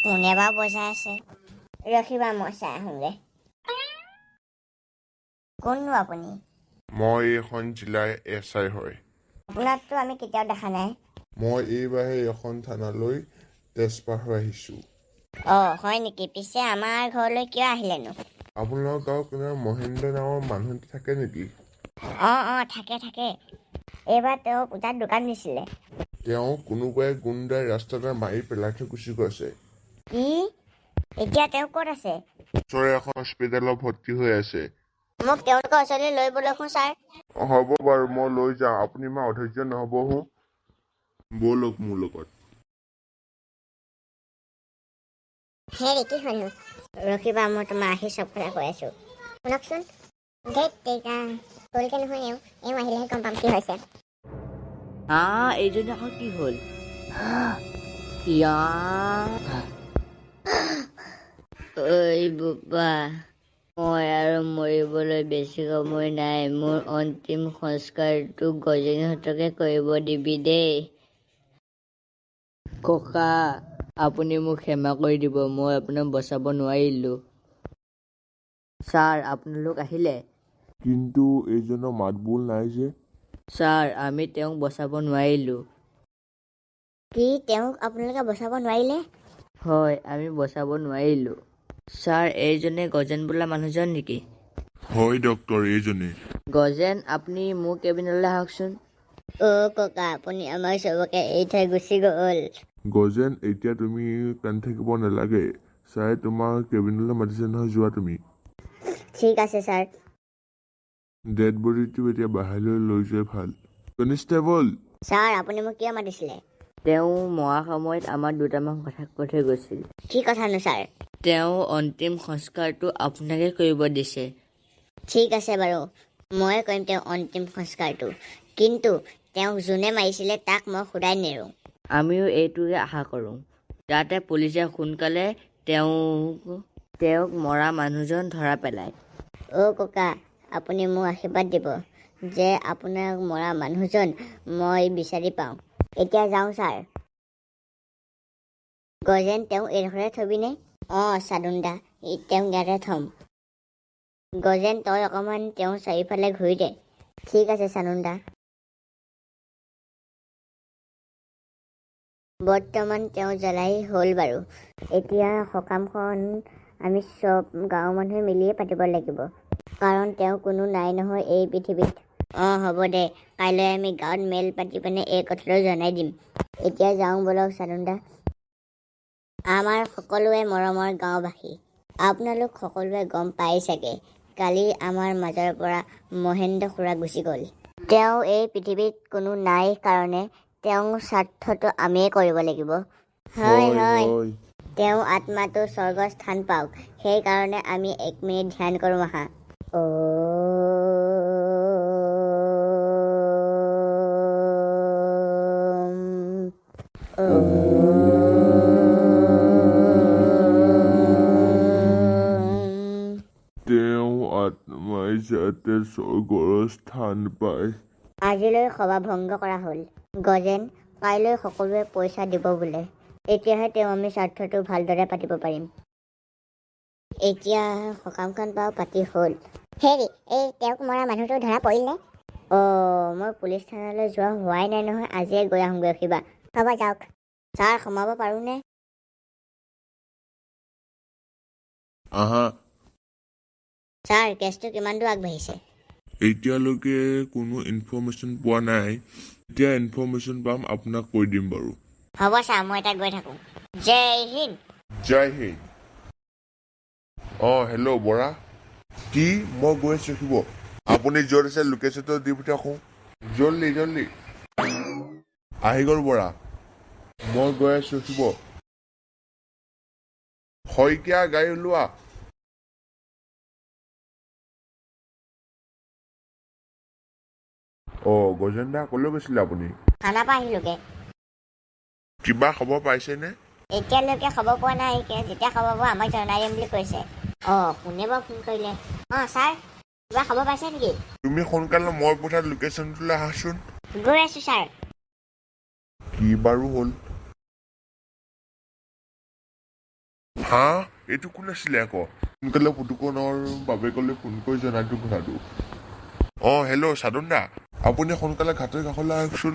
কোনে বাৰু বজাই আছে ৰখিবা মই চাই আহোঁগৈ কোননো আপুনি মই এইখন জিলাৰ SI হয় আপোনাকতো আমি কেতিয়াও দেখা নাই মই এইবাৰহে এখন থানালৈ ট্ৰেন্সফাৰ হৈ আহিছোঁ হয় নেকি পিছে আমাৰ ঘৰলৈ কিয় আহিলেনো আপোনালোকৰ গাঁৱত কোনোবা মহেন্দ্ৰ নামৰ মানুহ থাকে নেকি থাকে এইবাৰ তেওঁ তাত দোকান দিছিলে তেওঁ কোনোবাই গুণ্ডাই ৰাস্তাতে মাৰি পেলাই থৈ গুচি গৈছে কি এতিয়া তেওঁ ক'ত আছে ওচৰৰে এখন হস্পিটেলত ভৰ্তি হৈ আছে মোক তেওঁলোকৰ ওচৰলৈ লৈ ব'লকচোন ছাৰ হ'ব বাৰু মই লৈ যাওঁ আপুনি ইমান অধৈৰ্য নহ'বহো ব'লক মোৰ লগত হেৰি কি হ'লনো ৰখিবা মই তোমাৰ আহি চব কথা কৈ আছোঁ শুনকচোন ধেত তেৰিকা ক'লকৈ নহয় এওঁ আহিলেহে গম পাম কি হৈছে এইজনী আকৌ কি হ'ল ইয়া ঐ বোপা মই আৰু মৰিবলৈ বেছি সময় নাই মোৰ অন্তিম সংস্কাৰটো গজনীহঁতকে কৰিব দিবি দেই ককা আপুনি মোক ক্ষমা কৰি দিব মই আপোনাক বচাব নোৱাৰিলোঁ ছাৰ আপোনালোক আহিলে কিন্তু এইজনৰ মাত বোল নাই যে ছাৰ আমি তেওঁক বচাব নোৱাৰিলোঁ কি তেওঁক আপোনালোকে বচাব নোৱাৰিলে হয় আমি বচাব নোৱাৰিলোঁ ছাৰ এইজনে গজেন বোলা মানুহজন নেকি হয় ডক্টৰ এইজনে গজেন আপুনি মোৰ কেবিনলৈ আহকচোন ককা আপুনি আমাৰ চবকে এৰি থৈ গুচি গ'ল গজেন এতিয়া তুমি কান্দি থাকিব নালাগে ছাৰে তোমাৰ কেবিনলৈ মাতিছে নহয় যোৱা তুমি ঠিক আছে ছাৰ ডেড বডিটো এতিয়া বাহিৰলৈ লৈ যোৱাই ভাল কনিষ্টেবল ছাৰ আপুনি মোক কিয় মাতিছিলে তেওঁ মৰা সময়ত আমাৰ দুটামান কথা কৈ থৈ গৈছিল কি কথানো ছাৰ তেওঁ অন্তিম সংস্কাৰটো আপোনাকে কৰিব দিছে ঠিক আছে বাৰু ময়ে কৰিম তেওঁ অন্তিম সংস্কাৰটো কিন্তু তেওঁক যোনে মাৰিছিলে তাক মই সোধাই নেৰোঁ আমিও এইটোকে আশা কৰোঁ যাতে পুলিচে সোনকালে তেওঁক মৰা মানুহজন ধৰা পেলায় ককা আপুনি মোক আশীৰ্বাদ দিব যে আপোনাৰ মৰা মানুহজন মই বিচাৰি পাওঁ এতিয়া যাওঁ ছাৰ গজেন তেওঁ এইডোখৰতে থবিনে চাদুন দা তেওঁক ইয়াতে থ'ম গজেন তই অকণমান তেওঁ চাৰিওফালে ঘূৰি দে ঠিক আছে চানুন দা বৰ্তমান তেওঁ জ্বলাই হ'ল বাৰু এতিয়া সকামখন আমি চব গাঁৱৰ মানুহে মিলিয়ে পাতিব লাগিব কাৰণ তেওঁ কোনো নাই নহয় এই পৃথিৱীত হ'ব দে কাইলৈ আমি গাঁৱত মেল পাতি পিনে এই কথাটো জনাই দিম এতিয়া যাওঁ ব'লক চানুন দা আমাৰ সকলোৱে মৰমৰ গাঁওবাসী আপোনালোক সকলোৱে গম পাই চাগে কালি আমাৰ মাজৰ পৰা মহেন্দ্ৰ খুৰা গুচি গ'ল তেওঁ এই পৃথিৱীত কোনো নাই কাৰণে তেওঁৰ স্বাৰ্থটো আমিয়ে কৰিব লাগিব হয় তেওঁ আত্মাটো স্বৰ্গস্থান পাওক সেইকাৰণে আমি 1 মিনিট ধ্যান কৰোঁ আহা আত্মাই যাতে স্বৰ্গৰ স্থান পায় আজিলৈ সভা ভংগ কৰা হ'ল গজেন কাইলৈ সকলোৱে পইচা দিব বোলে তেতিয়াহে তেওঁ আমি স্বাৰ্থটো ভালদৰে পাতিব পাৰিম এতিয়া সকামখন বাৰু পাতি হ'ল হেৰি এই তেওঁক মৰা মানুহটো ধৰা পৰিলে মই পুলিচ থানালৈ যোৱা হোৱাই নাই নহয় আজিয়ে গৈ আহোঁগৈ ৰখিবা হ'ব যাওক ছাৰ সোমাব পাৰোঁনে ছাৰ কেছটো কিমান দূৰ আগবাঢ়িছে এতিয়ালৈকে কোনো ইনফৰ্মেশ্যন পোৱা নাই এতিয়া ইনফৰ্মেশ্যন পাম আপোনাক কৈ দিম বাৰু হ'ব ছাৰ মই এতিয়া গৈ থাকোঁ জয় হিন্দ জয় হিন্দ হেল্ল' বৰা কি মই গৈ আছোঁ ৰখিব আপুনি য'ত আছে লোকেশ্যনটো দি পঠিয়াওকো জল্দি আহি গ'ল বৰা মই গৈ আছোঁ ৰখিব শইকীয়া গাড়ী ওলোৱা গজেন দা ক'লৈ গৈছিলে আপুনি খানাৰ পৰা আহিলোগে কিবা খবৰ পাইছেনে এতিয়ালৈকে খবৰ পোৱা নাই যেতিয়া খবৰ পোৱা আমাক জনাই দিম বুলি কৈছে কোনে বাৰু ফোন কৰিলে ছাৰ কিবা খবৰ পাইছে নেকি তুমি সোনকালে মই পঠোৱা লোকেশ্যনটোলৈ আহাচোন গৈ আছোঁ ছাৰ কি বাৰু হ'ল হা এইটো কোন আছিলে আকৌ সোনকালে পুতুকনৰ বাপেকলৈ ফোন কৰি জনাইটো কথাটো হেল্ল' সাধন দা আপুনি সোনকালে ঘাটৰ কাষলৈ আহকচোন